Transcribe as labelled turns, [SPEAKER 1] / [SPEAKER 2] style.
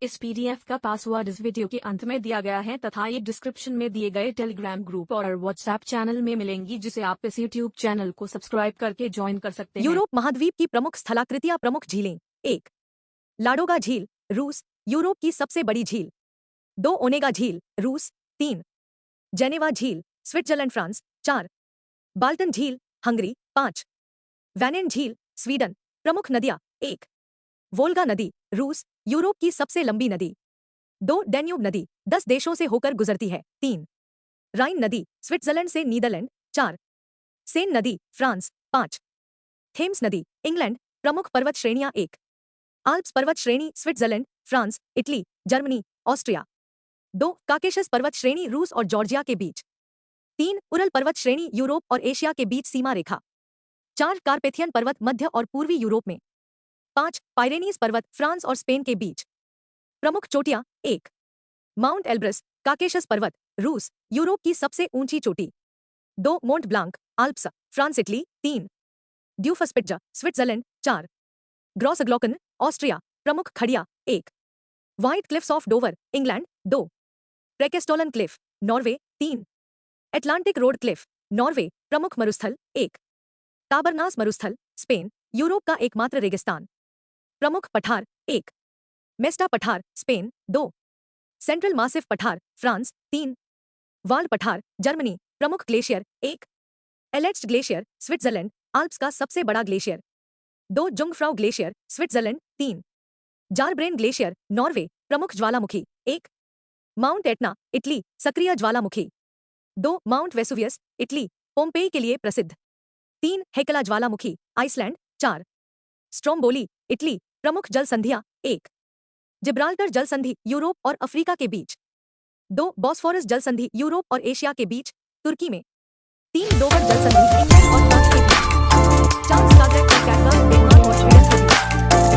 [SPEAKER 1] इस पीडीएफ का पासवर्ड इस वीडियो के अंत में दिया गया है तथा ये डिस्क्रिप्शन में दिए गए टेलीग्राम ग्रुप और व्हाट्सएप चैनल में मिलेंगी, जिसे आप इस यूट्यूब चैनल को सब्सक्राइब करके ज्वाइन कर सकते हैं।
[SPEAKER 2] यूरोप महाद्वीप की प्रमुख स्थलाकृतियां। प्रमुख झीलें। 1. लाडोगा झील, रूस, यूरोप की सबसे बड़ी झील। 2. ओनेगा झील, रूस। 3. जेनेवा झील, स्विट्जरलैंड, फ्रांस। 4. बाल्टन झील, हंगरी। 5. वैनेन झील, स्वीडन। प्रमुख नदियां। 1. वोल्गा नदी, रूस, यूरोप की सबसे लंबी नदी। 2. डैन्यूब नदी, 10 देशों से होकर गुजरती है। 3. राइन नदी, स्विट्जरलैंड से नीदरलैंड। 4. सेन नदी, फ्रांस। 5. थेम्स नदी, इंग्लैंड। प्रमुख पर्वत श्रेणियां। 1. आल्प्स पर्वत श्रेणी, Switzerland, France, Italy, Germany, Austria. 2. Caucasus पर्वत श्रेणी, रूस और जॉर्जिया के बीच। 3. उरल पर्वत श्रेणी, यूरोप और एशिया के बीच सीमा रेखा। 4. कार्पेथियन पर्वत, मध्य और पूर्वी यूरोप में। 5. पाइरेनीज पर्वत, फ्रांस और स्पेन के बीच। प्रमुख चोटियां। 1. माउंट एल्ब्रस, काकेशस पर्वत, रूस, यूरोप की सबसे ऊंची चोटी। 2. Mont Blanc, Alps, France, Italy. 3. Dufourspitze, Switzerland. 4. Grossglockner, Austria, प्रमुख खड़िया। 1. White cliffs of Dover, England. 2. Preikestolen cliff, Norway. 3. Atlantic road cliff, Norway, प्रमुख मरुस्थल। 1. ताबरनास मरुस्थल, स्पेन, यूरोप का एकमात्र रेगिस्तान। प्रमुख पठार। 1. मेस्टा पठार, स्पेन। 2. सेंट्रल मासिफ पठार, फ्रांस। 3. वाल्ड पठार, जर्मनी, प्रमुख ग्लेशियर। 1. एलेट्स्ट ग्लेशियर, स्विट्जरलैंड, आल्प्स का सबसे बड़ा ग्लेशियर। 2. Jungfrau glacier, Switzerland. 3. जारब्रेन ग्लेशियर, नॉर्वे, प्रमुख ज्वालामुखी। 1. माउंट एटना, इटली, सक्रिय ज्वालामुखी। 2. माउंट वेसुवियस, इटली, पोम्पेई के लिए प्रसिद्ध। 3. हेकला ज्वालामुखी, आइसलैंड। 4. स्ट्रोम्बोली, इटली, प्रमुख जल संधियां। 1. जिब्राल्टर जल संधि, यूरोप और अफ्रीका के बीच। 2. बॉस्फोरस जल संधि, यूरोप और एशिया के बीच, तुर्की में। 3. डोवर जल संधि, इंग्लैंड